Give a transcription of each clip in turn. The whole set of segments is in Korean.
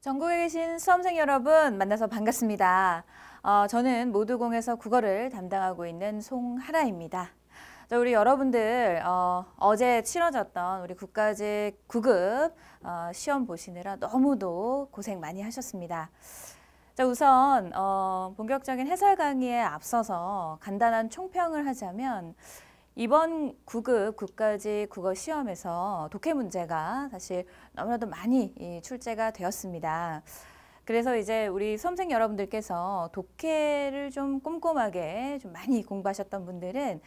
전국에 계신 수험생 여러분 만나서 반갑습니다. 저는 모두공에서 국어를 담당하고 있는 송하라입니다. 우리 여러분들 어제 치러졌던 우리 국가직 9급 시험 보시느라 너무도 고생 많이 하셨습니다. 자, 우선 본격적인 해설 강의에 앞서서 간단한 총평을 하자면 이번 9급 국가직 국어 시험에서 독해 문제가 사실 너무나도 많이 출제가 되었습니다. 그래서 이제 우리 수험생 여러분들께서 독해를 좀 꼼꼼하게 좀 많이 공부하셨던 분들은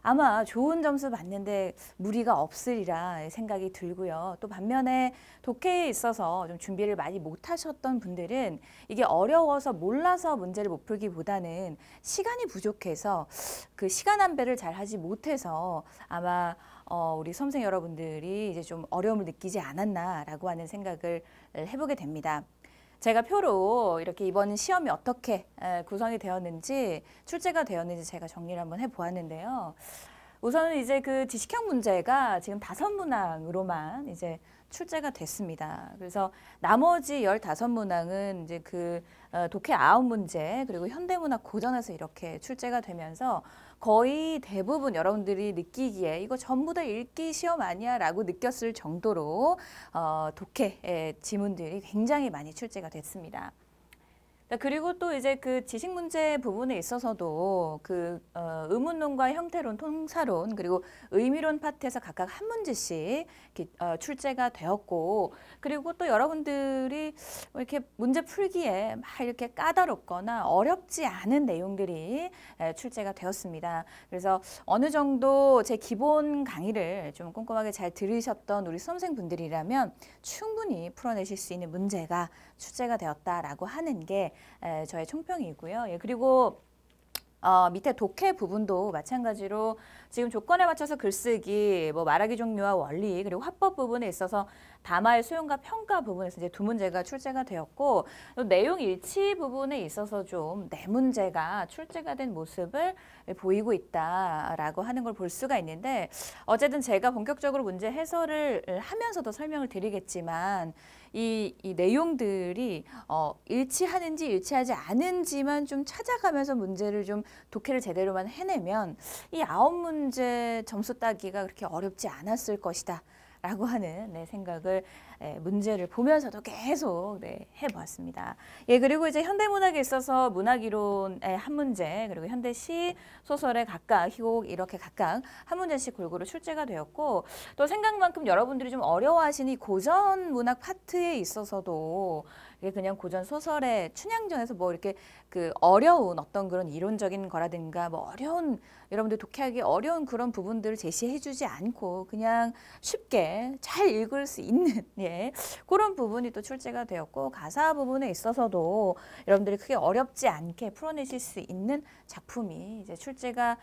아마 좋은 점수 받는데 무리가 없으리라 생각이 들고요. 또 반면에 독해에 있어서 좀 준비를 많이 못하셨던 분들은 이게 어려워서 몰라서 문제를 못 풀기보다는 시간이 부족해서 그 시간 안배를 잘 하지 못해서 아마 우리 수험생 여러분들이 이제 좀 어려움을 느끼지 않았나라고 하는 생각을 해보게 됩니다. 제가 표로 이렇게 이번 시험이 어떻게 구성이 되었는지 출제가 되었는지 제가 정리를 한번 해보았는데요. 우선은 이제 그 지식형 문제가 지금 5문항으로만 이제 출제가 됐습니다. 그래서 나머지 15문항은 이제 그 독해 9문제 그리고 현대문학 고전에서 이렇게 출제가 되면서 거의 대부분 여러분들이 느끼기에 이거 전부 다 읽기 시험 아니야 라고 느꼈을 정도로 독해 지문들이 굉장히 많이 출제가 됐습니다. 그리고 또 이제 그 지식 문제 부분에 있어서도 그 의문론과 형태론, 통사론 그리고 의미론 파트에서 각각 한 문제씩 출제가 되었고, 그리고 또 여러분들이 이렇게 문제 풀기에 막 이렇게 까다롭거나 어렵지 않은 내용들이 출제가 되었습니다. 그래서 어느 정도 제 기본 강의를 좀 꼼꼼하게 잘 들으셨던 우리 수험생분들이라면 충분히 풀어내실 수 있는 문제가 출제가 되었다라고 하는 게 저의 총평이고요. 그리고 밑에 독해 부분도 마찬가지로 지금 조건에 맞춰서 글쓰기, 뭐 말하기 종류와 원리, 그리고 화법 부분에 있어서 담화의 수용과 평가 부분에서 이제 2문제가 출제가 되었고, 또 내용 일치 부분에 있어서 좀 4문제가 출제가 된 모습을 보이고 있다라고 하는 걸 볼 수가 있는데, 어쨌든 제가 본격적으로 문제 해설을 하면서도 설명을 드리겠지만 이 내용들이 일치하는지 일치하지 않은지만 좀 찾아가면서 문제를 좀 독해를 제대로만 해내면 이 9문제 점수 따기가 그렇게 어렵지 않았을 것이다 라고 하는 생각을 문제를 보면서도 계속 해보았습니다. 그리고 이제 현대문학에 있어서 문학이론의 한 문제, 그리고 현대시, 소설의 각각, 희곡 이렇게 각각 한 문제씩 골고루 출제가 되었고, 또 생각만큼 여러분들이 좀 어려워하시는 이 고전 문학 파트에 있어서도 이게 그냥 고전 소설의 춘향전에서 뭐 이렇게 그 어려운 어떤 그런 이론적인 거라든가 뭐 어려운 여러분들 독해하기 어려운 그런 부분들을 제시해주지 않고 그냥 쉽게 잘 읽을 수 있는 그런 부분이 또 출제가 되었고, 가사 부분에 있어서도 여러분들이 크게 어렵지 않게 풀어내실 수 있는 작품이 이제 출제가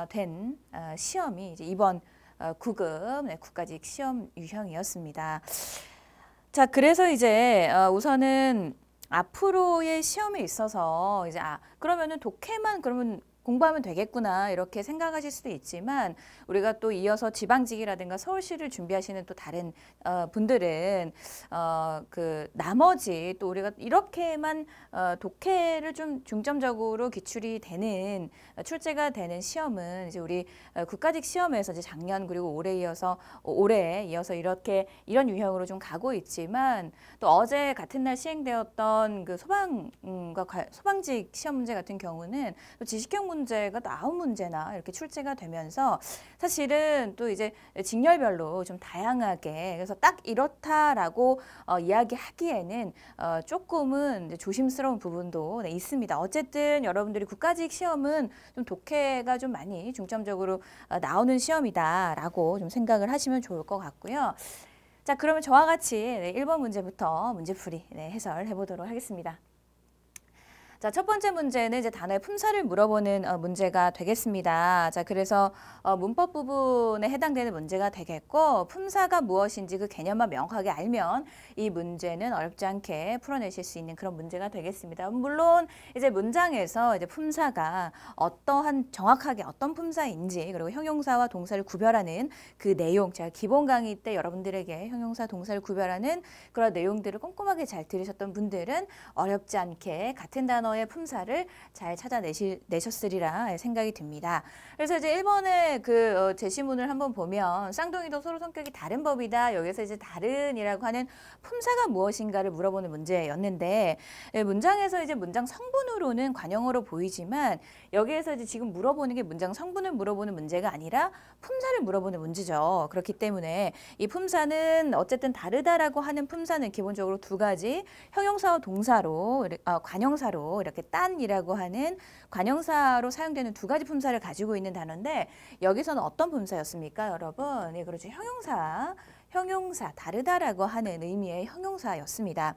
된 시험이 이제 이번 9급 국가직 시험 유형이었습니다. 자, 그래서 이제 우선은 앞으로의 시험에 있어서 이제 그러면은 독해만 그러면 공부하면 되겠구나 이렇게 생각하실 수도 있지만, 우리가 또 이어서 지방직이라든가 서울시를 준비하시는 또 다른 분들은 그 나머지 또 우리가 이렇게만 독해를 좀 중점적으로 기출이 되는 출제가 되는 시험은 이제 우리 국가직 시험에서 이제 작년 그리고 올해에 이어서 이렇게 이런 유형으로 좀 가고 있지만, 또 어제 같은 날 시행되었던 그 소방직 시험 문제 같은 경우는 또 지식형 문제가 또 9문제나 이렇게 출제가 되면서 사실은 또 이제 직렬별로 좀 다양하게, 그래서 딱 이렇다라고 이야기하기에는 조금은 이제 조심스러운 부분도 있습니다. 어쨌든 여러분들이 국가직 시험은 좀 독해가 좀 많이 중점적으로 나오는 시험이다라고 좀 생각을 하시면 좋을 것 같고요. 자, 그러면 저와 같이 1번 문제부터 문제풀이 해설해 보도록 하겠습니다. 자, 첫 번째 문제는 이제 단어의 품사를 물어보는 문제가 되겠습니다. 자, 그래서 문법 부분에 해당되는 문제가 되겠고, 품사가 무엇인지 그 개념만 명확하게 알면 이 문제는 어렵지 않게 풀어내실 수 있는 그런 문제가 되겠습니다. 물론 이제 문장에서 이제 품사가 어떠한 정확하게 어떤 품사인지 그리고 형용사와 동사를 구별하는 그 내용, 제가 기본 강의 때 여러분들에게 형용사, 동사를 구별하는 그런 내용들을 꼼꼼하게 잘 들으셨던 분들은 어렵지 않게 같은 단어의 품사를 잘 찾아내셨으리라 생각이 듭니다. 그래서 이제 1번의 그 제시문을 한번 보면 쌍둥이도 서로 성격이 다른 법이다. 여기서 이제 다른이라고 하는 품사가 무엇인가를 물어보는 문제였는데 문장에서 이제 문장 성분으로는 관용어로 보이지만 여기에서 이제 지금 물어보는 게 문장 성분을 물어보는 문제가 아니라 품사를 물어보는 문제죠. 그렇기 때문에 이 품사는 어쨌든 다르다라고 하는 품사는 기본적으로 두 가지 형용사와 동사로 관형사로 이렇게 딴이라고 하는 관형사로 사용되는 두 가지 품사를 가지고 있는 단어인데 여기서는 어떤 품사였습니까, 여러분? 네, 그렇죠. 형용사, 다르다라고 하는 의미의 형용사였습니다.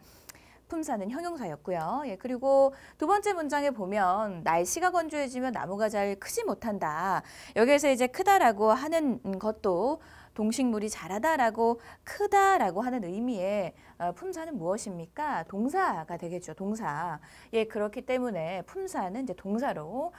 품사는 형용사였고요. 예, 그리고 두 번째 문장에 보면 날씨가 건조해지면 나무가 잘 크지 못한다. 여기에서 이제 크다라고 하는 것도 동식물이 자라다라고 크다라고 하는 의미의 품사는 무엇입니까? 동사가 되겠죠. 동사. 예, 그렇기 때문에 품사는 이제 동사로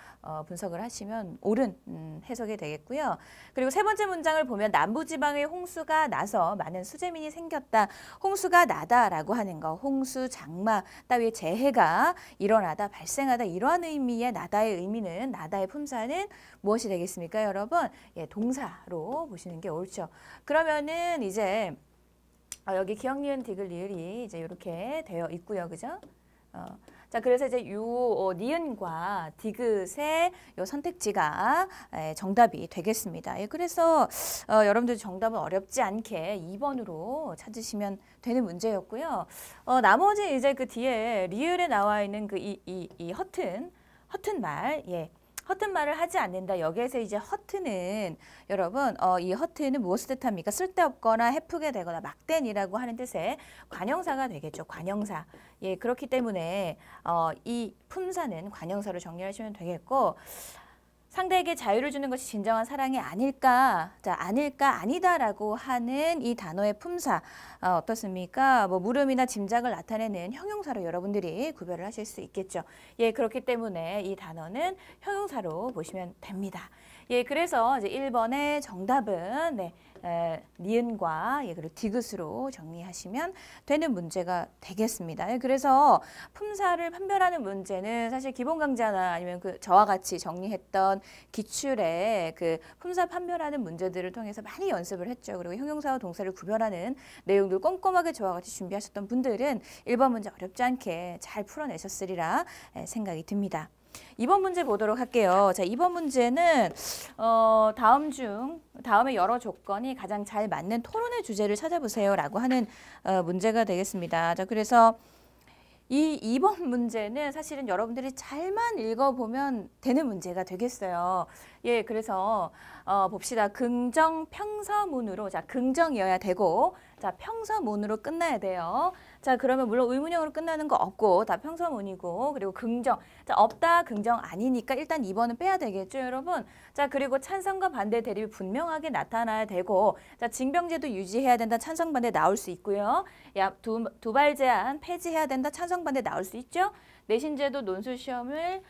분석을 하시면 옳은 해석이 되겠고요. 그리고 세 번째 문장을 보면 남부지방에 홍수가 나서 많은 수재민이 생겼다. 홍수가 나다라고 하는 거, 홍수, 장마 따위의 재해가 일어나다, 발생하다 이러한 의미의 나다의 의미는 나다의 품사는 무엇이 되겠습니까, 여러분? 예, 동사로 보시는 게 옳죠. 그러면은 이제 여기 기역, 니은, 디귿, 리을이 이제 이렇게 되어 있고요, 그죠? 자, 그래서 이제 니은과 디귿의 요 선택지가 정답이 되겠습니다. 예, 그래서 여러분들 정답은 어렵지 않게 2번으로 찾으시면 되는 문제였고요. 나머지 이제 그 뒤에 리을에 나와 있는 그 이 허튼 말, 예. 허튼 말을 하지 않는다. 여기에서 이제 허튼은 여러분 이 허튼은 무엇을 뜻합니까? 쓸데없거나 해프게 되거나 막된이라고 하는 뜻의 관형사가 되겠죠. 관형사. 예, 그렇기 때문에 이 품사는 관형사로 정리하시면 되겠고 상대에게 자유를 주는 것이 진정한 사랑이 아닐까? 자, 아닐까? 아니다라고 하는 이 단어의 품사 어떻습니까? 뭐 물음이나 짐작을 나타내는 형용사로 여러분들이 구별을 하실 수 있겠죠. 예, 그렇기 때문에 이 단어는 형용사로 보시면 됩니다. 예, 그래서 이제 1번의 정답은 니은과 예, 그리고 디귿으로 정리하시면 되는 문제가 되겠습니다. 예, 그래서 품사를 판별하는 문제는 사실 기본 강좌나 아니면 그 저와 같이 정리했던 기출의 그 품사 판별하는 문제들을 통해서 많이 연습을 했죠. 그리고 형용사와 동사를 구별하는 내용들 꼼꼼하게 저와 같이 준비하셨던 분들은 1번 문제 어렵지 않게 잘 풀어내셨으리라 생각이 듭니다. 2번 문제 보도록 할게요. 자, 2번 문제는 다음에 여러 조건이 가장 잘 맞는 토론의 주제를 찾아보세요라고 하는 문제가 되겠습니다. 자, 그래서 이 2번 문제는 사실은 여러분들이 잘만 읽어보면 되는 문제가 되겠어요. 예, 그래서 봅시다. 긍정 평서문으로, 자, 긍정이어야 되고, 자, 평서문으로 끝나야 돼요. 자, 그러면 물론 의문형으로 끝나는 거 없고 다 평서문이고, 그리고 긍정, 자, 없다, 긍정 아니니까 일단 2번은 빼야 되겠죠, 여러분? 자, 그리고 찬성과 반대 대립이 분명하게 나타나야 되고, 자, 징병제도 유지해야 된다, 찬성 반대 나올 수 있고요. 야, 두발 제한 폐지해야 된다, 찬성 반대 나올 수 있죠. 내신제도 논술 시험을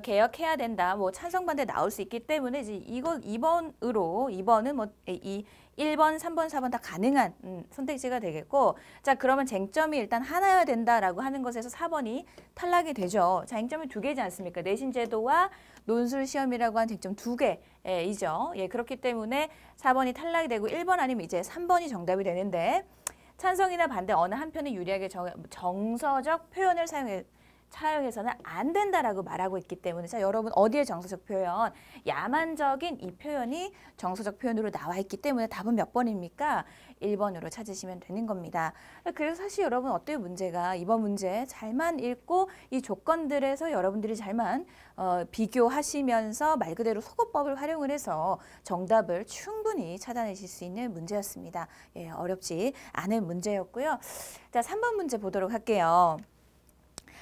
개혁해야 된다. 뭐 찬성 반대 나올 수 있기 때문에 이제 이거 2번은 뭐 1번, 3번, 4번 다 가능한 선택지가 되겠고, 자, 그러면 쟁점이 일단 하나여야 된다라고 하는 것에서 4번이 탈락이 되죠. 자, 쟁점이 두 개지 않습니까? 내신제도와 논술 시험이라고 한 쟁점 두 개이죠. 예, 그렇기 때문에 4번이 탈락이 되고 1번 아니면 이제 3번이 정답이 되는데, 찬성이나 반대 어느 한편이 유리하게 정서적 표현을 사용해서는 안 된다라고 말하고 있기 때문에, 자, 여러분 어디에 정서적 표현? 야만적인 이 표현이 정서적 표현으로 나와 있기 때문에 답은 몇 번입니까? 1번으로 찾으시면 되는 겁니다. 그래서 사실 여러분 어때요? 문제가 이번 문제 잘만 읽고 이 조건들에서 여러분들이 잘만 비교하시면서 말 그대로 소거법을 활용을 해서 정답을 충분히 찾아내실 수 있는 문제였습니다. 예, 어렵지 않은 문제였고요. 자, 3번 문제 보도록 할게요.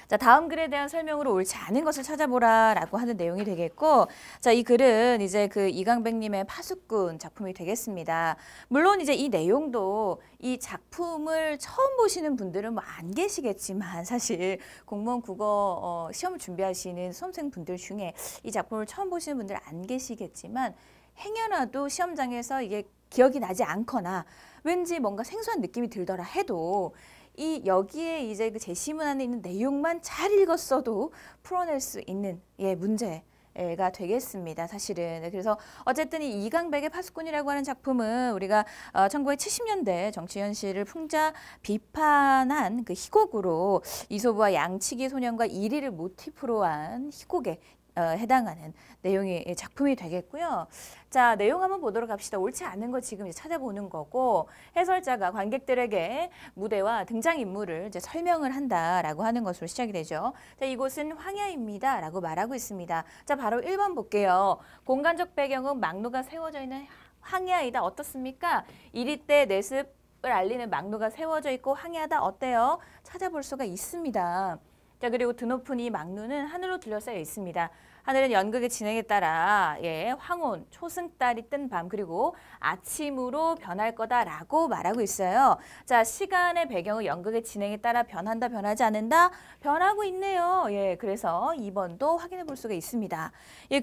자, 다음 글에 대한 설명으로 옳지 않은 것을 찾아보라라고 하는 내용이 되겠고, 자, 이 글은 이제 그 이강백님의 파수꾼 작품이 되겠습니다. 물론 이제 이 내용도 이 작품을 처음 보시는 분들은 뭐 안 계시겠지만 사실 공무원 국어 시험을 준비하시는 수험생분들 중에 이 작품을 처음 보시는 분들 안 계시겠지만 행여라도 시험장에서 이게 기억이 나지 않거나 왠지 뭔가 생소한 느낌이 들더라 해도 이 여기에 이제 그 제시문 안에 있는 내용만 잘 읽었어도 풀어낼 수 있는 문제가 되겠습니다. 사실은. 그래서 어쨌든 이 이강백의 파수꾼이라고 하는 작품은 우리가 1970년대 정치 현실을 풍자 비판한 그 희곡으로 이소부와 양치기 소년과 이리를 모티프로 한 희곡에 해당하는 내용의 작품이 되겠고요. 자, 내용 한번 보도록 합시다. 옳지 않은 거 지금 이제 찾아보는 거고, 해설자가 관객들에게 무대와 등장인물을 이제 설명을 한다라고 하는 것으로 시작이 되죠. 자, 이곳은 황야입니다 라고 말하고 있습니다. 자, 바로 1번 볼게요. 공간적 배경은 막루가 세워져 있는 황야이다. 어떻습니까? 이리 때 내습을 알리는 막루가 세워져 있고 황야다. 어때요? 찾아볼 수가 있습니다. 자, 그리고 드높은 이 막루는 하늘로 둘러싸여 있습니다. 하늘은 연극의 진행에 따라 황혼, 초승달이 뜬 밤 그리고 아침으로 변할 거다라고 말하고 있어요. 자, 시간의 배경은 연극의 진행에 따라 변한다, 변하지 않는다? 변하고 있네요. 그래서 2번도 확인해 볼 수가 있습니다.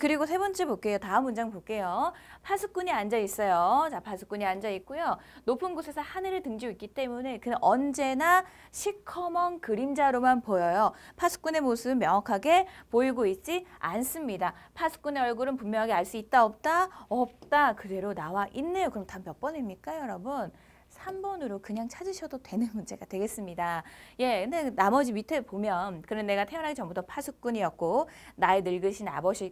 그리고 세 번째 볼게요. 다음 문장 볼게요. 파수꾼이 앉아 있어요. 자, 파수꾼이 앉아 있고요. 높은 곳에서 하늘을 등지고 있기 때문에 그는 언제나 시커먼 그림자로만 보여요. 파수꾼의 모습은 명확하게 보이고 있지 않습니다. 파수꾼의 얼굴은 분명하게 알 수 있다, 없다? 없다. 그대로 나와 있네요. 그럼 답 몇 번입니까, 여러분? 3번으로 그냥 찾으셔도 되는 문제가 되겠습니다. 근데 나머지 밑에 보면 그는 내가 태어나기 전부터 파수꾼이었고 나의 늙으신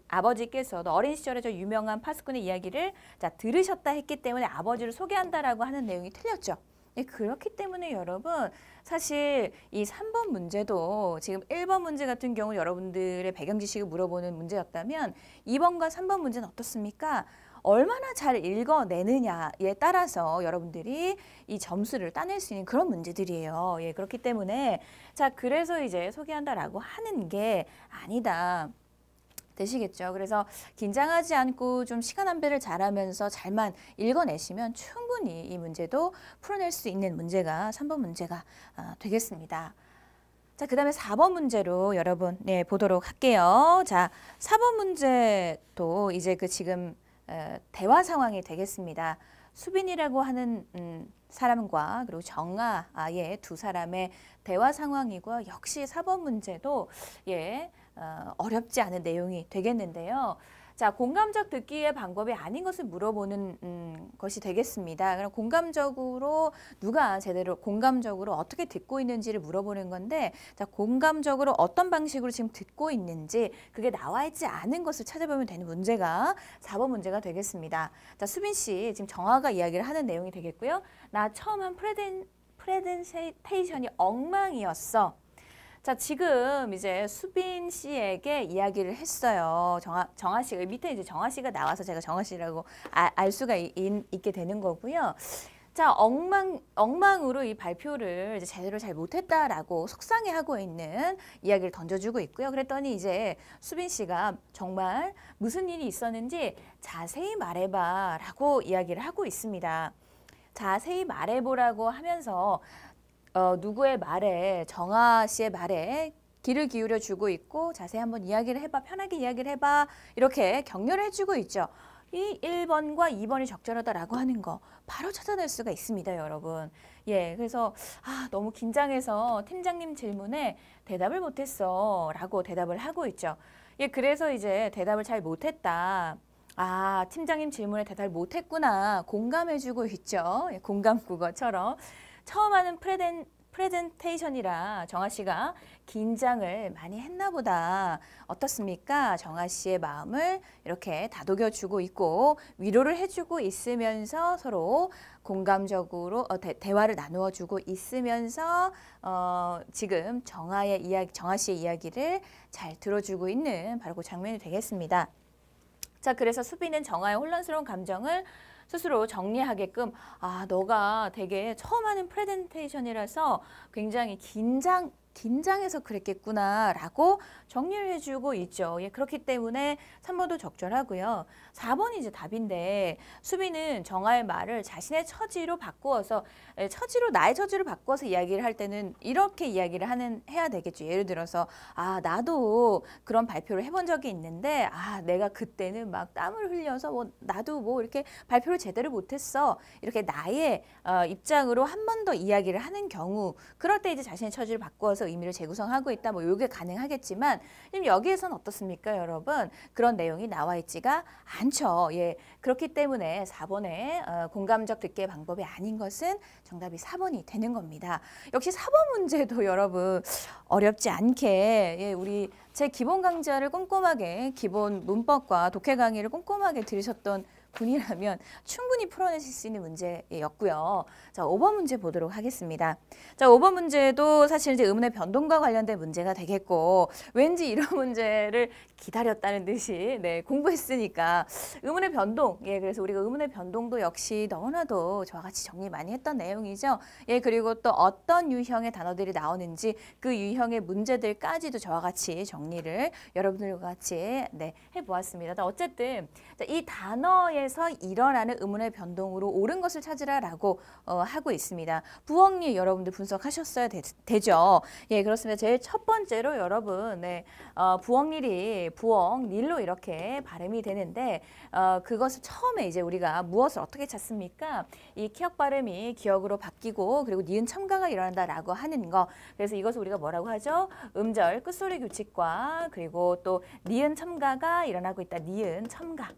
아버지께서도 어린 시절에 저 유명한 파수꾼의 이야기를 들으셨다 했기 때문에 아버지를 소개한다라고 하는 내용이 틀렸죠. 그렇기 때문에 여러분 사실 이 3번 문제도 지금 1번 문제 같은 경우 여러분들의 배경 지식을 물어보는 문제였다면 2번과 3번 문제는 어떻습니까? 얼마나 잘 읽어내느냐에 따라서 여러분들이 이 점수를 따낼 수 있는 그런 문제들이에요. 그렇기 때문에 자, 그래서 이제 소개한다라고 하는 게 아니다. 되시겠죠. 그래서 긴장하지 않고 좀 시간 안배를 잘하면서 잘만 읽어내시면 충분히 이 문제도 풀어낼 수 있는 문제가 3번 문제가 되겠습니다. 자, 그 다음에 4번 문제로 여러분 보도록 할게요. 자, 4번 문제도 이제 그 지금 대화 상황이 되겠습니다. 수빈이라고 하는 사람과 그리고 정아의 두 사람의 대화 상황이고요. 역시 4번 문제도 어렵지 않은 내용이 되겠는데요. 자, 공감적 듣기의 방법이 아닌 것을 물어보는 것이 되겠습니다. 그럼 공감적으로 누가 제대로 공감적으로 어떻게 듣고 있는지를 물어보는 건데, 자, 공감적으로 어떤 방식으로 지금 듣고 있는지 그게 나와 있지 않은 것을 찾아보면 되는 문제가 4번 문제가 되겠습니다. 자, 수빈 씨 지금 정화가 이야기를 하는 내용이 되겠고요. 나 처음 한 프레젠테이션이 엉망이었어. 자, 지금 이제 수빈 씨에게 이야기를 했어요. 정아 씨가 밑에 이제 정아 씨가 나와서 제가 정아 씨라고 알 수가 있게 되는 거고요. 자, 엉망으로 이 발표를 이제 제대로 잘 못했다라고 속상해하고 있는 이야기를 던져주고 있고요. 그랬더니 이제 수빈 씨가 정말 무슨 일이 있었는지 자세히 말해봐라고 이야기를 하고 있습니다. 자세히 말해보라고 하면서 누구의 말에, 정아 씨의 말에 귀를 기울여 주고 있고 자세히 한번 이야기를 해봐, 편하게 이야기를 해봐 이렇게 격려를 해주고 있죠. 이 1번과 2번이 적절하다라고 하는 거 바로 찾아낼 수가 있습니다, 여러분. 그래서 너무 긴장해서 팀장님 질문에 대답을 못했어 라고 대답을 하고 있죠. 그래서 이제 대답을 잘 못했다. 팀장님 질문에 대답을 못했구나. 공감해주고 있죠. 공감 국어처럼. 처음 하는 프레젠테이션이라 정아 씨가 긴장을 많이 했나 보다. 어떻습니까? 정아 씨의 마음을 이렇게 다독여주고 있고 위로를 해주고 있으면서 서로 공감적으로 대화를 나누어주고 있으면서 지금 정아 씨의 이야기를 잘 들어주고 있는 바로 그 장면이 되겠습니다. 자, 그래서 수빈은 정아의 혼란스러운 감정을 스스로 정리하게끔 너가 되게 처음 하는 프레젠테이션이라서 굉장히 긴장해서 그랬겠구나라고 정리를 해주고 있죠. 예, 그렇기 때문에 3번도 적절하고요. 4번이 이제 답인데 수빈은 정아의 말을 자신의 처지로 바꾸어서 나의 처지로 바꿔서 이야기를 할 때는 이렇게 이야기를 해야 되겠죠. 예를 들어서 나도 그런 발표를 해본 적이 있는데 내가 그때는 막 땀을 흘려서 나도 이렇게 발표를 제대로 못했어. 이렇게 나의 입장으로 한 번 더 이야기를 하는 경우 그럴 때 이제 자신의 처지를 바꾸어서 의미를 재구성하고 있다. 이게 가능하겠지만 지금 여기에서는 어떻습니까, 여러분? 그런 내용이 나와 있지가 않죠. 예, 그렇기 때문에 4번의 공감적 듣기의 방법이 아닌 것은 정답이 4번이 되는 겁니다. 역시 4번 문제도 여러분 어렵지 않게 우리 제 기본 강좌를 꼼꼼하게 기본 문법과 독해 강의를 꼼꼼하게 들으셨던 분이라면 충분히 풀어내실 수 있는 문제였고요. 자, 5번 문제 보도록 하겠습니다. 자, 5번 문제도 사실 이제 의문의 변동과 관련된 문제가 되겠고 왠지 이런 문제를 기다렸다는 듯이 공부했으니까 의문의 변동, 그래서 우리가 의문의 변동도 역시 너무나도 저와 같이 정리 많이 했던 내용이죠. 그리고 또 어떤 유형의 단어들이 나오는지 그 유형의 문제들까지도 저와 같이 정리를 여러분들과 같이 해보았습니다. 어쨌든 이 단어에서 일어나는 의문의 변동으로 옳은 것을 찾으라라고 하고 있습니다. 부엉리 여러분들 분석하셨어야 되죠. 그렇습니다. 제일 첫 번째로 여러분 부엉닐로 이렇게 발음이 되는데 그것을 처음에 이제 우리가 무엇을 어떻게 찾습니까? 이 키역 발음이 기역으로 바뀌고 그리고 니은 첨가가 일어난다라고 하는 거. 그래서 이것을 우리가 뭐라고 하죠? 음절 끝소리 규칙과 그리고 또 니은 첨가가 일어나고 있다. 니은 첨가.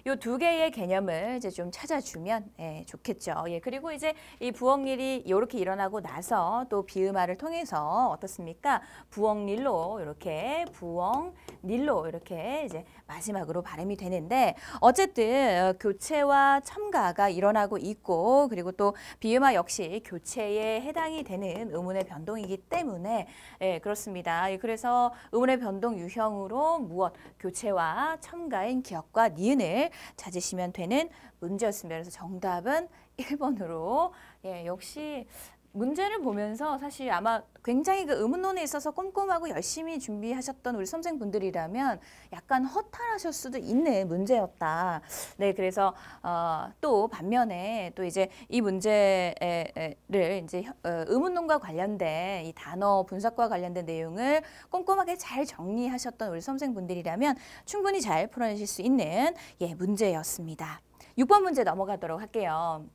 요 두 개의 개념을 이제 좀 찾아주면 좋겠죠. 그리고 이제 이 부엉일이 이렇게 일어나고 나서 또 비음화를 통해서 어떻습니까? 부엉릴로 이렇게 부엉닐로 이렇게 이제 마지막으로 발음이 되는데 어쨌든 교체와 첨가가 일어나고 있고 그리고 또 비음화 역시 교체에 해당이 되는 의문의 변동이기 때문에 그렇습니다. 그래서 의문의 변동 유형으로 무엇? 교체와 첨가인 기역과 니은을 찾으시면 되는 문제였습니다. 그래서 정답은 1번으로 역시 문제를 보면서 사실 아마 굉장히 그 의문론에 있어서 꼼꼼하고 열심히 준비하셨던 우리 수험생분들이라면 약간 허탈하실 수도 있는 문제였다. 그래서 또 반면에 또 이제 이 문제를 이제 의문론과 관련된 이 단어 분석과 관련된 내용을 꼼꼼하게 잘 정리하셨던 우리 수험생분들이라면 충분히 잘 풀어내실 수 있는 문제였습니다. 6번 문제 넘어가도록 할게요.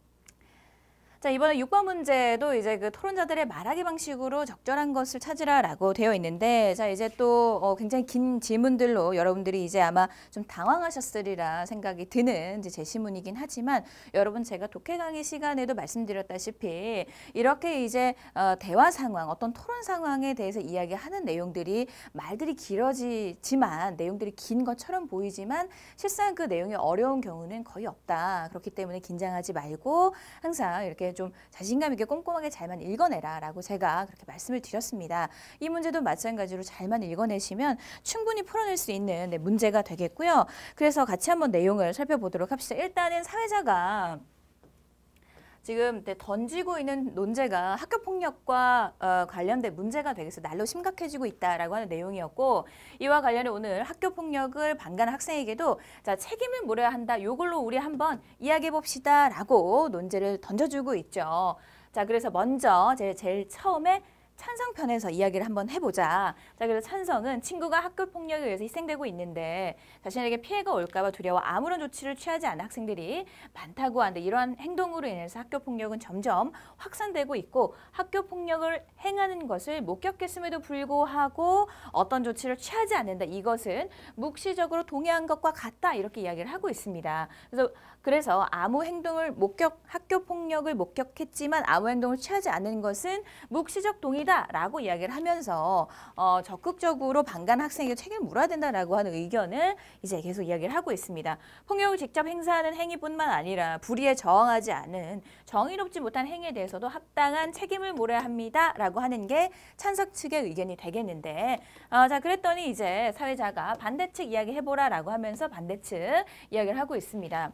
자, 이번에 6번 문제도 이제 그 토론자들의 말하기 방식으로 적절한 것을 찾으라라고 되어 있는데, 자, 이제 또 굉장히 긴 질문들로 여러분들이 이제 아마 좀 당황하셨으리라 생각이 드는 이제 제시문이긴 하지만, 여러분 제가 독해 강의 시간에도 말씀드렸다시피 이렇게 이제 대화 상황, 어떤 토론 상황에 대해서 이야기하는 내용들이 말들이 길어지지만 내용들이 긴 것처럼 보이지만 실상 그 내용이 어려운 경우는 거의 없다. 그렇기 때문에 긴장하지 말고 항상 이렇게 좀 자신감 있게 꼼꼼하게 잘만 읽어내라라고 제가 그렇게 말씀을 드렸습니다. 이 문제도 마찬가지로 잘만 읽어내시면 충분히 풀어낼 수 있는 문제가 되겠고요. 그래서 같이 한번 내용을 살펴보도록 합시다. 일단은 사회자가 지금 던지고 있는 논제가 학교폭력과 관련된 문제가 되겠어 날로 심각해지고 있다라고 하는 내용이었고, 이와 관련해 오늘 학교폭력을 방관한 학생에게도 자, 책임을 물어야 한다. 이걸로 우리 한번 이야기해 봅시다 라고 논제를 던져주고 있죠. 자, 그래서 먼저 제일 처음에 찬성편에서 이야기를 한번 해보자. 자, 그래서 찬성은 친구가 학교폭력에 의해서 희생되고 있는데 자신에게 피해가 올까 봐 두려워 아무런 조치를 취하지 않은 학생들이 많다고 하는데, 이러한 행동으로 인해서 학교폭력은 점점 확산되고 있고 학교폭력을 행하는 것을 목격했음에도 불구하고 어떤 조치를 취하지 않는다. 이것은 묵시적으로 동의한 것과 같다. 이렇게 이야기를 하고 있습니다. 그래서 아무 행동을 학교폭력을 목격했지만 아무 행동을 취하지 않는 것은 묵시적 동의다라고 이야기를 하면서 적극적으로 방관 학생에게 책임을 물어야 된다라고 하는 의견을 이제 계속 이야기를 하고 있습니다. 폭력을 직접 행사하는 행위뿐만 아니라 불의에 저항하지 않은 정의롭지 못한 행위에 대해서도 합당한 책임을 물어야 합니다라고 하는 게 찬성 측의 의견이 되겠는데, 자, 그랬더니 이제 사회자가 반대측 이야기해보라라고 하면서 반대측 이야기를 하고 있습니다.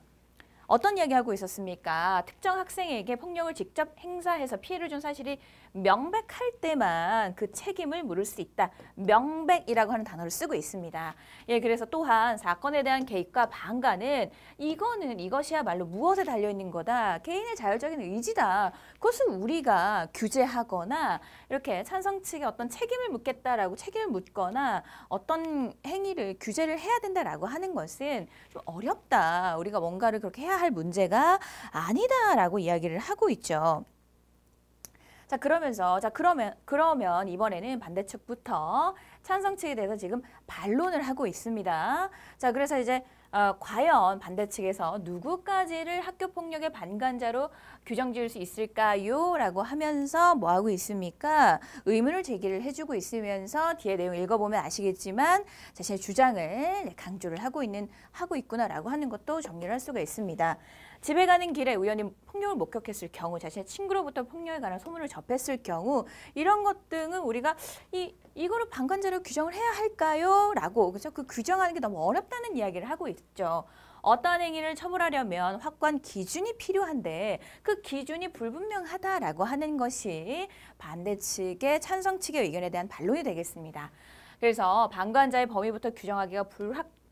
어떤 이야기하고 있었습니까? 특정 학생에게 폭력을 직접 행사해서 피해를 준 사실이 명백할 때만 그 책임을 물을 수 있다. 명백이라고 하는 단어를 쓰고 있습니다. 예, 그래서 또한 사건에 대한 개입과 방관은 이것이야말로 무엇에 달려있는 거다. 개인의 자율적인 의지다. 그것을 우리가 규제하거나 이렇게 찬성 측에 어떤 책임을 묻겠다라고 책임을 묻거나 어떤 행위를 규제를 해야 된다라고 하는 것은 좀 어렵다. 우리가 뭔가를 그렇게 해야 할 문제가 아니다라고 이야기를 하고 있죠. 자, 그러면 이번에는 반대측부터 찬성 측에 대해서 지금 반론을 하고 있습니다. 자, 그래서 이제 과연 반대측에서 누구까지를 학교폭력의 반관자로 규정 지을 수 있을까요? 라고 하면서 뭐 하고 있습니까? 의문을 제기를 해주고 있으면서 뒤에 내용 읽어보면 아시겠지만 자신의 주장을 강조를 하고 있구나라고 하는 것도 정리를 할 수가 있습니다. 집에 가는 길에 우연히 폭력을 목격했을 경우, 자신의 친구로부터 폭력에 관한 소문을 접했을 경우 이런 것 등은 우리가 이거를 방관자로 규정을 해야 할까요? 라고 그죠? 그 규정하는 게 너무 어렵다는 이야기를 하고 있죠. 어떠한 행위를 처벌하려면 확고한 기준이 필요한데 그 기준이 불분명하다라고 하는 것이 반대 측의 찬성 측의 의견에 대한 반론이 되겠습니다. 그래서 방관자의 범위부터 규정하기가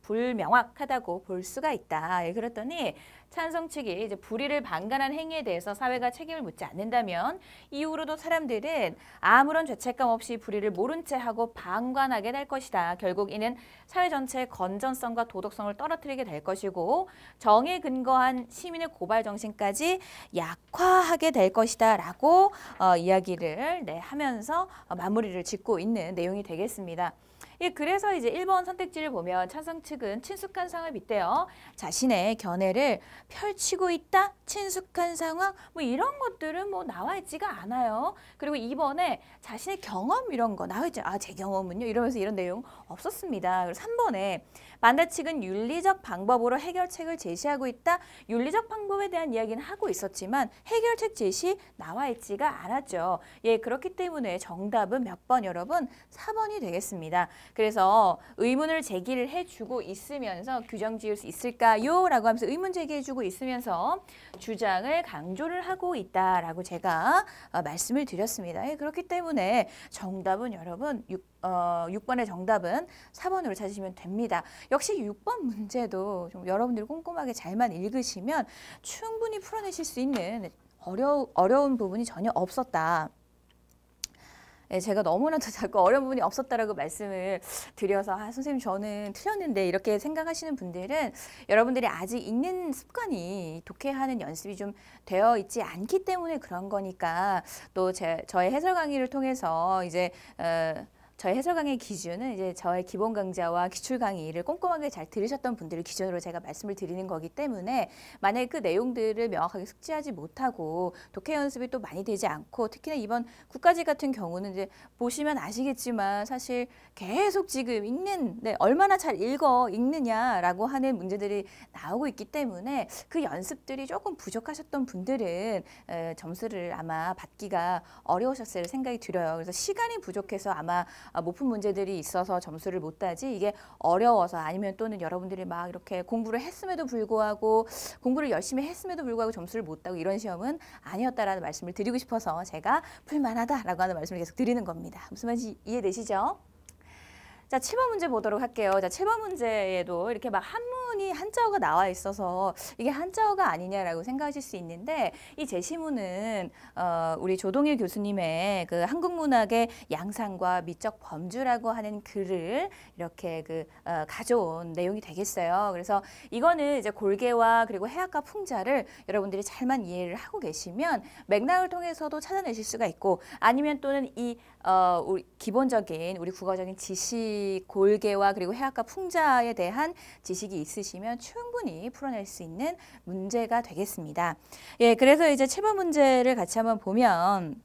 불명확하다고 볼 수가 있다. 예, 그랬더니 찬성 측이 이제 불의를 방관한 행위에 대해서 사회가 책임을 묻지 않는다면 이후로도 사람들은 아무런 죄책감 없이 불의를 모른 채 하고 방관하게 될 것이다. 결국 이는 사회 전체의 건전성과 도덕성을 떨어뜨리게 될 것이고 정의에 근거한 시민의 고발 정신까지 약화하게 될 것이다. 라고 이야기를 하면서 마무리를 짓고 있는 내용이 되겠습니다. 예, 그래서 이제 1번 선택지를 보면 찬성 측은 친숙한 상황을 빗대어 자신의 견해를 펼치고 있다, 친숙한 상황, 뭐 이런 것들은 뭐 나와 있지가 않아요. 그리고 2번에 자신의 경험 이런 거 나와 있죠. 제 경험은요. 이러면서 이런 내용 없었습니다. 그리고 3번에 반대 측은 윤리적 방법으로 해결책을 제시하고 있다. 윤리적 방법에 대한 이야기는 하고 있었지만 해결책 제시 나와 있지가 않았죠. 예, 그렇기 때문에 정답은 몇 번 여러분? 4번이 되겠습니다. 그래서 의문을 제기를 해주고 있으면서 규정 지을 수 있을까요? 라고 하면서 의문 제기해주고 있으면서 주장을 강조를 하고 있다라고 제가 말씀을 드렸습니다. 예, 그렇기 때문에 정답은 여러분 6번의 정답은 4번으로 찾으시면 됩니다. 역시 6번 문제도 좀 여러분들이 꼼꼼하게 잘만 읽으시면 충분히 풀어내실 수 있는 어려운 부분이 전혀 없었다. 네, 제가 너무나도 자꾸 어려운 부분이 없었다라고 말씀을 드려서 선생님 저는 틀렸는데 이렇게 생각하시는 분들은 여러분들이 아직 읽는 습관이 독해하는 연습이 좀 되어 있지 않기 때문에 그런 거니까 또 저의 해설 강의를 통해서 이제 저희 해설 강의 기준은 이제 저의 기본 강좌와 기출 강의를 꼼꼼하게 잘 들으셨던 분들을 기준으로 제가 말씀을 드리는 거기 때문에 만약에 그 내용들을 명확하게 숙지하지 못하고 독해 연습이 또 많이 되지 않고 특히나 이번 국가직 같은 경우는 이제 보시면 아시겠지만 사실 계속 지금 얼마나 잘 읽느냐라고 하는 문제들이 나오고 있기 때문에 그 연습들이 조금 부족하셨던 분들은 점수를 아마 받기가 어려우셨을 생각이 들어요. 그래서 시간이 부족해서 아마 못 푼 문제들이 있어서 점수를 못 따지 이게 어려워서 아니면 또는 여러분들이 막 이렇게 공부를 했음에도 불구하고 공부를 열심히 했음에도 불구하고 점수를 못 따고 이런 시험은 아니었다라는 말씀을 드리고 싶어서 제가 풀만하다라고 하는 말씀을 계속 드리는 겁니다. 무슨 말인지 이해되시죠? 자, 7번 문제 보도록 할게요. 자, 7번 문제에도 이렇게 막 한문이 한자어가 나와 있어서 이게 한자어가 아니냐라고 생각하실 수 있는데 이 제시문은 우리 조동일 교수님의 그 한국문학의 양상과 미적 범주라고 하는 글을 이렇게 가져온 내용이 되겠어요. 그래서 이거는 이제 골계와 그리고 해학과 풍자를 여러분들이 잘만 이해를 하고 계시면 맥락을 통해서도 찾아내실 수가 있고 아니면 또는 우리 기본적인 우리 국어적인 지식 골계와 그리고 해학과 풍자에 대한 지식이 있으시면 충분히 풀어낼 수 있는 문제가 되겠습니다. 예, 그래서 이제 7번 문제를 같이 한번 보면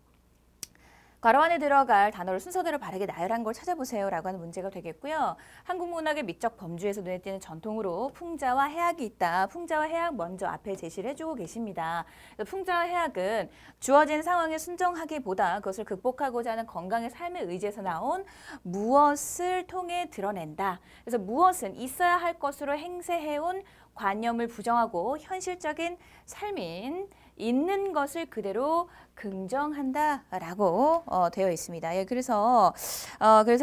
괄호 안에 들어갈 단어를 순서대로 바르게 나열한 걸 찾아보세요 라고 하는 문제가 되겠고요. 한국문학의 미적 범주에서 눈에 띄는 전통으로 풍자와 해학이 있다. 풍자와 해학 먼저 앞에 제시를 해주고 계십니다. 풍자와 해학은 주어진 상황에 순종하기보다 그것을 극복하고자 하는 건강의 삶의 의지에서 나온 무엇을 통해 드러낸다. 그래서 무엇은 있어야 할 것으로 행세해온 관념을 부정하고 현실적인 삶인 있는 것을 그대로 긍정한다라고 되어 있습니다. 예, 그래서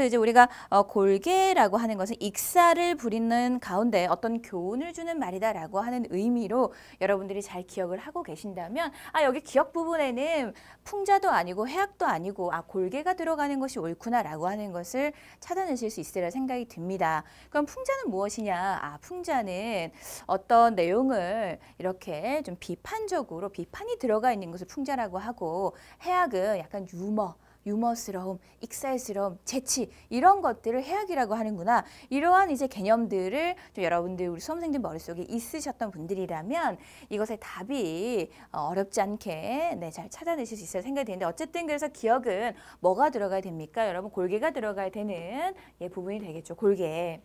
이제 우리가 골개라고 하는 것은 익사를 부리는 가운데 어떤 교훈을 주는 말이다라고 하는 의미로 여러분들이 잘 기억을 하고 계신다면 여기 기억 부분에는 풍자도 아니고 해악도 아니고 골개가 들어가는 것이 옳구나라고 하는 것을 찾아내실 수 있으리라 생각이 듭니다. 그럼 풍자는 무엇이냐? 풍자는 어떤 내용을 이렇게 좀 비판적으로 비판이 들어가 있는 것을 풍자라고 하고 해악은 약간 유머스러움, 익살스러움, 재치 이런 것들을 해악이라고 하는구나. 이러한 이제 개념들을 좀 여러분들 우리 수험생들 머릿속에 있으셨던 분들이라면 이것의 답이 어렵지 않게 잘 찾아내실 수 있을 생각이 드는데 어쨌든 그래서 기억은 뭐가 들어가야 됩니까? 여러분 골개가 들어가야 되는 부분이 되겠죠. 골개.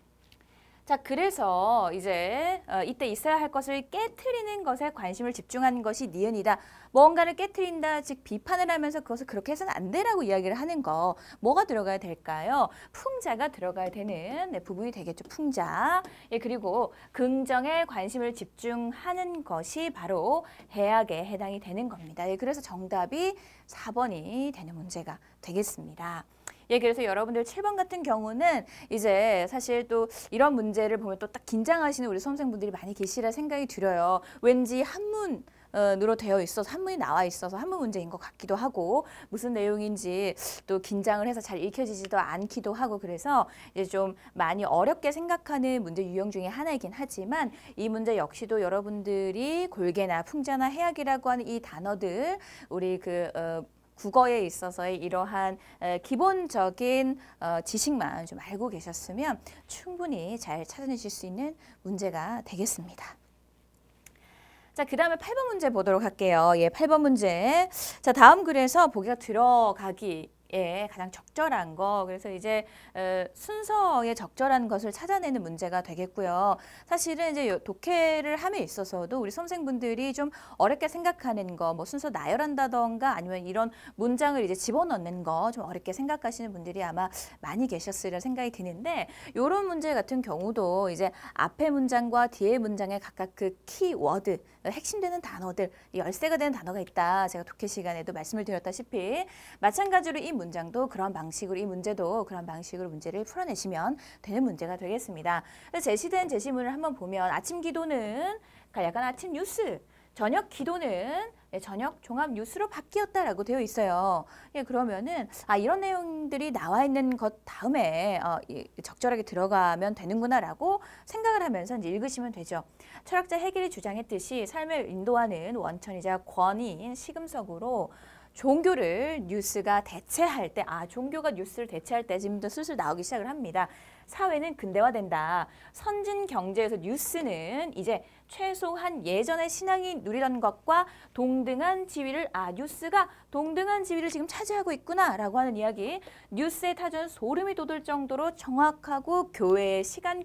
자, 그래서 이제 이때 있어야 할 것을 깨트리는 것에 관심을 집중하는 것이 니은이다. 뭔가를 깨트린다, 즉 비판을 하면서 그것을 그렇게 해서는 안 되라고 이야기를 하는 거. 뭐가 들어가야 될까요? 풍자가 들어가야 되는 부분이 되겠죠. 풍자. 예, 그리고 긍정에 관심을 집중하는 것이 바로 해악에 해당이 되는 겁니다. 예, 그래서 정답이 4번이 되는 문제가 되겠습니다. 예, 그래서 여러분들 7번 같은 경우는 이제 사실 또 이런 문제를 보면 또 딱 긴장하시는 우리 수험생분들이 많이 계시라 생각이 들어요. 왠지 한문으로 되어 있어서 한문이 나와 있어서 한문 문제인 것 같기도 하고 무슨 내용인지 또 긴장을 해서 잘 읽혀지지도 않기도 하고 그래서 이제 좀 많이 어렵게 생각하는 문제 유형 중에 하나이긴 하지만 이 문제 역시도 여러분들이 골개나 풍자나 해악이라고 하는 이 단어들 우리 국어에 있어서의 이러한 기본적인 지식만 좀 알고 계셨으면 충분히 잘 찾아내실 수 있는 문제가 되겠습니다. 자, 그 다음에 8번 문제 보도록 할게요. 예, 8번 문제. 자, 다음 글에서 보기가 들어가기 가장 적절한 거. 그래서 이제 순서에 적절한 것을 찾아내는 문제가 되겠고요. 사실은 이제 독해를 함에 있어서도 우리 수험생분들이 좀 어렵게 생각하는 거, 뭐 순서 나열한다던가 아니면 이런 문장을 이제 집어넣는 거 좀 어렵게 생각하시는 분들이 아마 많이 계셨으리라 생각이 드는데 이런 문제 같은 경우도 이제 앞에 문장과 뒤에 문장에 각각 그 키워드, 핵심되는 단어들, 열쇠가 되는 단어가 있다. 제가 독해 시간에도 말씀을 드렸다시피 마찬가지로 이 문장도 그런 방식으로 이 문제도 그런 방식으로 문제를 풀어내시면 되는 문제가 되겠습니다. 제시된 제시문을 한번 보면 아침 기도는 약간 아침 뉴스, 저녁 기도는 저녁 종합 뉴스로 바뀌었다라고 되어 있어요. 예, 그러면은 이런 내용들이 나와 있는 것 다음에 적절하게 들어가면 되는구나라고 생각을 하면서 이제 읽으시면 되죠. 철학자 헤겔이 주장했듯이 삶을 인도하는 원천이자 권위인 시금석으로 종교를 뉴스가 대체할 때, 종교가 뉴스를 대체할 때 지금부터 슬슬 나오기 시작을 합니다. 사회는 근대화된다. 선진 경제에서 뉴스는 이제 최소한 예전의 신앙이 누리던 것과 동등한 지위를, 뉴스가 동등한 지위를 지금 차지하고 있구나라고 하는 이야기. 뉴스의 타전 소름이 돋을 정도로 정확하고 교회의 시간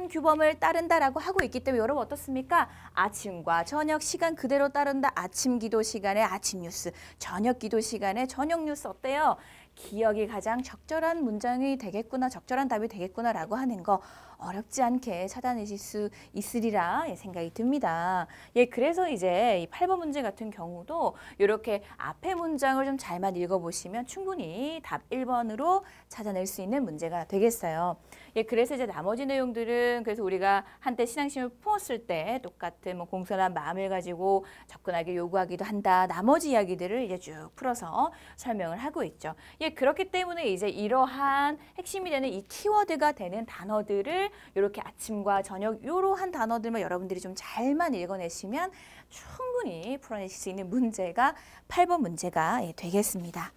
규범을 따른다라고 하고 있기 때문에 여러분 어떻습니까? 아침과 저녁 시간 그대로 따른다. 아침 기도 시간에 아침 뉴스, 저녁 기도 시간에 저녁 뉴스 어때요? 기억이 가장 적절한 문장이 되겠구나, 적절한 답이 되겠구나라고 하는 거 어렵지 않게 찾아내실 수 있으리라 생각이 듭니다. 예, 그래서 이제 이 8번 문제 같은 경우도 이렇게 앞에 문장을 좀 잘만 읽어보시면 충분히 답 1번으로 찾아낼 수 있는 문제가 되겠어요. 예, 그래서 이제 나머지 내용들은 그래서 우리가 한때 신앙심을 품었을 때 똑같은 공손한 마음을 가지고 접근하게 요구하기도 한다. 나머지 이야기들을 이제 쭉 풀어서 설명을 하고 있죠. 예, 그렇기 때문에 이제 이러한 핵심이 되는 이 키워드가 되는 단어들을 이렇게 아침과 저녁 이러한 단어들만 여러분들이 좀 잘만 읽어내시면 충분히 풀어내실 수 있는 문제가 8번 문제가 되겠습니다.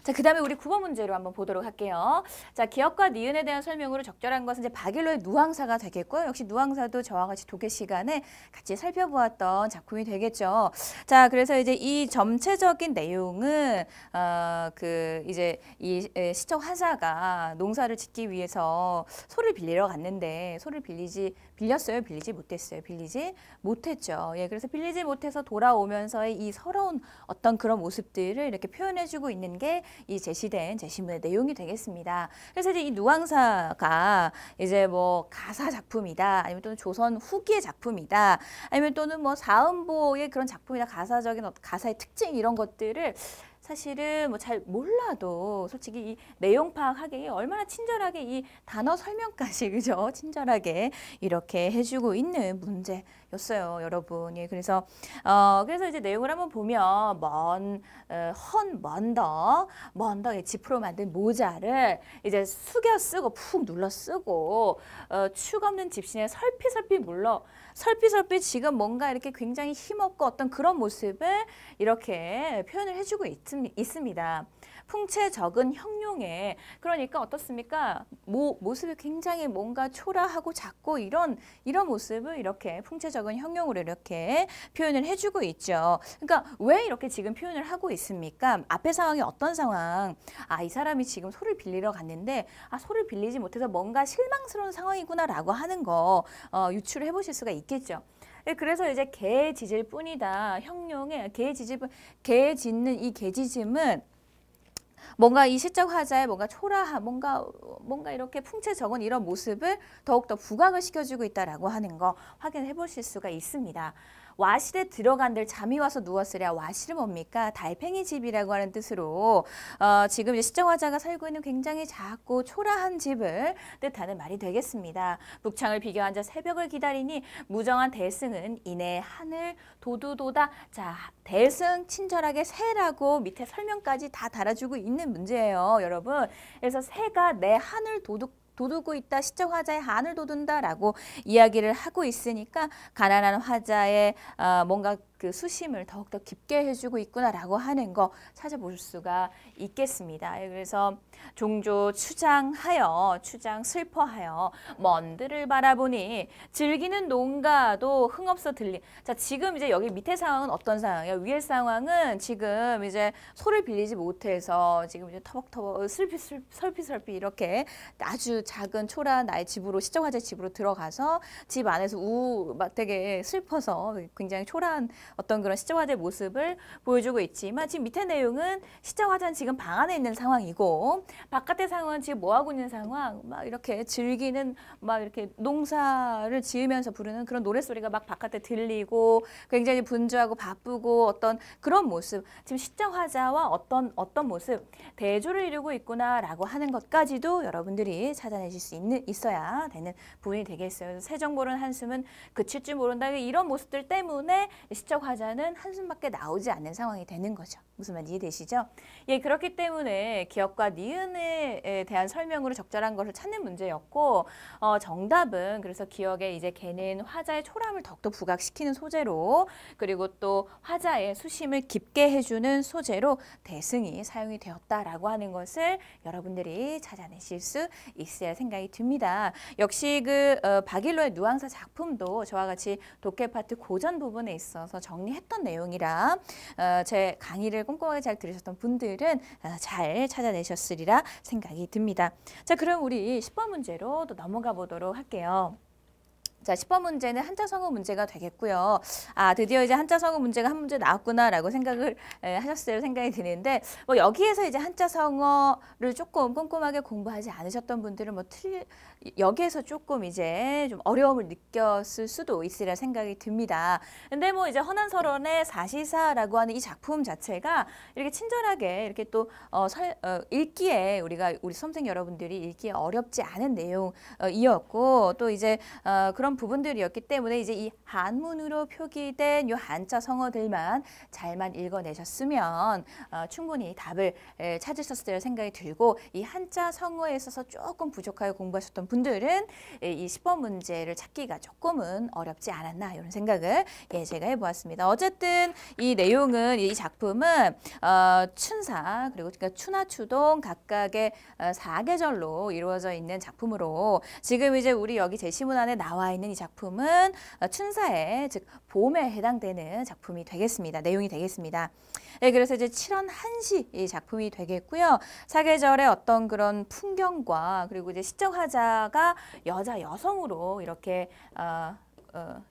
자, 그 다음에 우리 9번 문제로 한번 보도록 할게요. 자, 기억과 니은에 대한 설명으로 적절한 것은 이제 박일로의 누앙사가 되겠고요. 역시 누앙사도 저와 같이 독해 시간에 같이 살펴보았던 작품이 되겠죠. 자, 그래서 이제 이 전체적인 내용은 이제 이 시적 화사가 농사를 짓기 위해서 소를 빌리러 갔는데 소를 빌렸어요? 빌리지 못했어요? 빌리지 못했죠. 예, 그래서 빌리지 못해서 돌아오면서의 이 서러운 어떤 그런 모습들을 이렇게 표현해주고 있는 게 이 제시된 제시문의 내용이 되겠습니다. 그래서 이제 이 누앙사가 이제 뭐 가사 작품이다, 아니면 또는 조선 후기의 작품이다, 아니면 또는 뭐 사음보의 그런 작품이다, 가사적인 가사의 특징 이런 것들을 사실은 뭐 잘 몰라도 솔직히 이 내용 파악하기 얼마나 친절하게 이 단어 설명까지 그죠? 친절하게 이렇게 해주고 있는 문제였어요, 여러분. 예, 그래서 이제 내용을 한번 보면 먼더 지프로 만든 모자를 이제 숙여 쓰고 푹 눌러 쓰고 축 없는 집신에 설피설피 지금 뭔가 이렇게 굉장히 힘없고 어떤 그런 모습을 이렇게 표현을 해주고 있습니다. 풍채 적은 형용에, 그러니까 어떻습니까? 모습이 굉장히 뭔가 초라하고 작고 이런 모습을 이렇게 풍채 적은 형용으로 이렇게 표현을 해주고 있죠. 그러니까 왜 이렇게 지금 표현을 하고 있습니까? 앞의 상황이 어떤 상황? 이 사람이 지금 소를 빌리러 갔는데 소를 빌리지 못해서 뭔가 실망스러운 상황이구나라고 하는 거 유추를 해보실 수가 있겠죠. 그래서 이제 개짖을 뿐이다. 형용에 개짖는 이 개짖음은 뭔가 이 시적 화자의 뭔가 초라함, 뭔가 이렇게 풍채 적은 이런 모습을 더욱더 부각을 시켜주고 있다라고 하는 거 확인해 보실 수가 있습니다. 와실에 들어간들 잠이 와서 누웠으랴. 와실은 뭡니까? 달팽이 집이라고 하는 뜻으로 지금 이제 시적 화자가 살고 있는 굉장히 작고 초라한 집을 뜻하는 말이 되겠습니다. 북창을 비교한 자 새벽을 기다리니 무정한 대승은 이내 하늘 도두도다. 자, 대승 친절하게 새라고 밑에 설명까지 다 달아주고 있는 문제예요, 여러분. 그래서 새가 내 하늘 도두고 있다. 시적 화자의 한을 돋운다라고 이야기를 하고 있으니까 가난한 화자의 뭔가 그 수심을 더욱더 깊게 해주고 있구나라고 하는 거 찾아볼 수가 있겠습니다. 그래서 종조 추장 슬퍼하여 먼들을 바라보니 즐기는 농가도 흥없어 들리. 자, 지금 이제 여기 밑에 상황은 어떤 상황이에요? 위의 상황은 지금 이제 소를 빌리지 못해서 지금 이제 터벅터벅 설피설피 이렇게 아주 작은 초라한 나의 집으로, 시적 화자의 집으로 들어가서 집 안에서 막 되게 슬퍼서 굉장히 초라한 어떤 그런 시적 화자의 모습을 보여주고 있지만, 지금 밑에 내용은 시적 화자는 지금 방 안에 있는 상황이고 바깥의 상황은 지금 뭐 하고 있는 상황, 막 이렇게 즐기는, 막 이렇게 농사를 지으면서 부르는 그런 노랫소리가 막 바깥에 들리고 굉장히 분주하고 바쁘고 어떤 그런 모습, 지금 시적 화자와 어떤 모습, 대조를 이루고 있구나라고 하는 것까지도 여러분들이 찾아내실 수 있어야 되는 부분이 되겠어요. 세정보른 한숨은 그칠 줄 모른다. 이런 모습들 때문에 시적 화자는 한숨밖에 나오지 않는 상황이 되는 거죠. 무슨 말 이해되시죠? 예, 그렇기 때문에 기역과 니은에 대한 설명으로 적절한 것을 찾는 문제였고, 정답은 그래서 기역에 이제 개는 화자의 초람을 더욱더 부각시키는 소재로, 그리고 또 화자의 수심을 깊게 해주는 소재로 대승이 사용이 되었다라고 하는 것을 여러분들이 찾아내실 수 있어야 생각이 듭니다. 역시 박일로의 누앙사 작품도 저와 같이 독해 파트 고전 부분에 있어서 정리했던 내용이라 제 강의를 꼼꼼하게 잘 들으셨던 분들은 잘 찾아내셨으리라 생각이 듭니다. 자, 그럼 우리 10번 문제로 또 넘어가 보도록 할게요. 자, 10번 문제는 한자성어 문제가 되겠고요. 드디어 이제 한자성어 문제가 한 문제 나왔구나라고 생각을 하셨을 생각이 드는데, 뭐 여기에서 이제 한자성어를 조금 꼼꼼하게 공부하지 않으셨던 분들은 여기에서 조금 이제 좀 어려움을 느꼈을 수도 있으리라 생각이 듭니다. 근데 뭐 이제 허난설원의 사시사라고 하는 이 작품 자체가 이렇게 친절하게 이렇게 또 읽기에 우리 수험생 여러분들이 읽기에 어렵지 않은 내용이었고, 또 이제 그런 부분들이었기 때문에 이제 이 한문으로 표기된 이 한자 성어들만 잘만 읽어내셨으면 충분히 답을 찾으셨을 생각이 들고, 이 한자 성어에 있어서 조금 부족하게 공부하셨던 분들은 이 10번 문제를 찾기가 조금은 어렵지 않았나 이런 생각을 제가 해보았습니다. 어쨌든 이 내용은, 이 작품은 춘사 그리고 그러니까 추나 추동 각각의 4계절로 이루어져 있는 작품으로, 지금 이제 우리 여기 제시문 안에 나와 있는 이 작품은 춘사에, 즉 봄에 해당되는 작품이 되겠습니다. 내용이 되겠습니다. 네, 그래서 이제 칠원한시 이 작품이 되겠고요. 사계절의 어떤 그런 풍경과, 그리고 이제 시적 화자가 여성으로 이렇게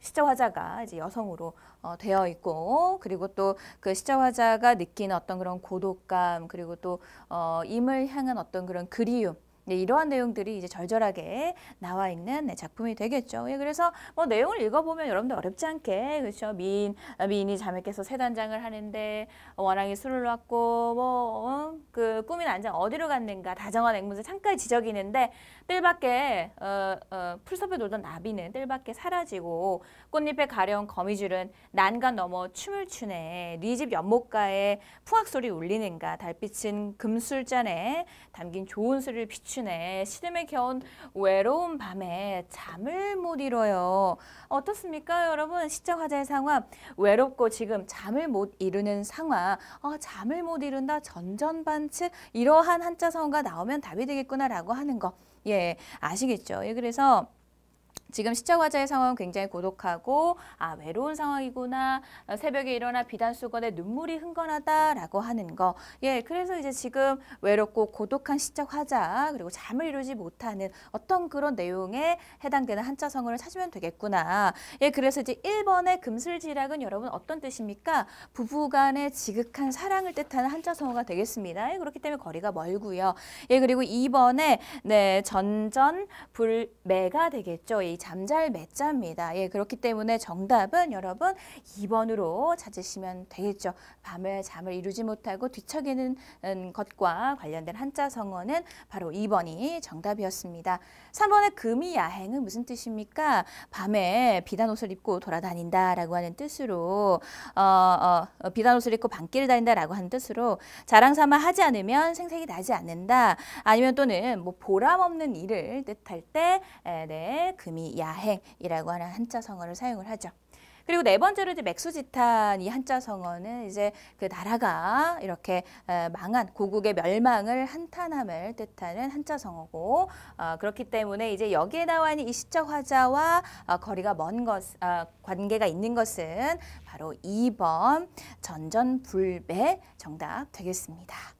시적 화자가 이제 여성으로 되어 있고, 그리고 또 그 시적 화자가 느끼는 어떤 그런 고독감, 그리고 또 임을 향한 어떤 그런 그리움, 네, 이러한 내용들이 이제 절절하게 나와 있는 작품이 되겠죠. 예, 그래서 뭐 내용을 읽어보면 여러분들 어렵지 않게, 그렇죠. 미인이 잠에 깨서 세단장을 하는데 원앙이 술을 놨고 그 꿈이 난장 어디로 갔는가 다정한 앵무새 창가에 지저귀는데 뜰밖에 풀숲에 놀던 나비는 뜰밖에 사라지고 꽃잎에 가려운 거미줄은 난간 넘어 춤을 추네. 네 집 연못가에 풍악소리 울리는가 달빛은 금술잔에 담긴 좋은 술을 비추네. 시름에 겨운 외로운 밤에 잠을 못 이뤄요. 어떻습니까 여러분? 시적 화자의 상황, 외롭고 지금 잠을 못 이루는 상황, 잠을 못 이룬다 전전반측, 이러한 한자성어가 나오면 답이 되겠구나라고 하는 거, 예, 아시겠죠? 예, 그래서 지금 시적 화자의 상황은 굉장히 고독하고 외로운 상황이구나, 새벽에 일어나 비단 수건에 눈물이 흥건하다라고 하는 거. 예, 그래서 이제 지금 외롭고 고독한 시적 화자, 그리고 잠을 이루지 못하는 어떤 그런 내용에 해당되는 한자성어를 찾으면 되겠구나. 예, 그래서 이제 1번의 금슬지락은 여러분 어떤 뜻입니까? 부부간의 지극한 사랑을 뜻하는 한자성어가 되겠습니다. 예, 그렇기 때문에 거리가 멀고요. 예, 그리고 2번에 네, 전전불매가 되겠죠. 이 잠잘 매자입니다. 예, 그렇기 때문에 정답은 여러분 2번으로 찾으시면 되겠죠. 밤에 잠을 이루지 못하고 뒤척이는 것과 관련된 한자 성어는 바로 2번이 정답이었습니다. 3번의 금이 야행은 무슨 뜻입니까? 밤에 비단 옷을 입고 돌아다닌다라고 하는 뜻으로 비단 옷을 입고 밤길을 다닌다라고 하는 뜻으로 자랑삼아 하지 않으면 생색이 나지 않는다. 아니면 또는 뭐 보람 없는 일을 뜻할 때 네, 금이 야행이라고 하는 한자 성어를 사용을 하죠. 그리고 네 번째로 이제 맥수지탄, 이 한자 성어는 이제 그 나라가 이렇게 망한 고국의 멸망을 한탄함을 뜻하는 한자 성어고, 그렇기 때문에 이제 여기에 나와 있는 이 시적 화자와 거리가 먼 관계가 있는 것은 바로 2번 전전불매 정답 되겠습니다.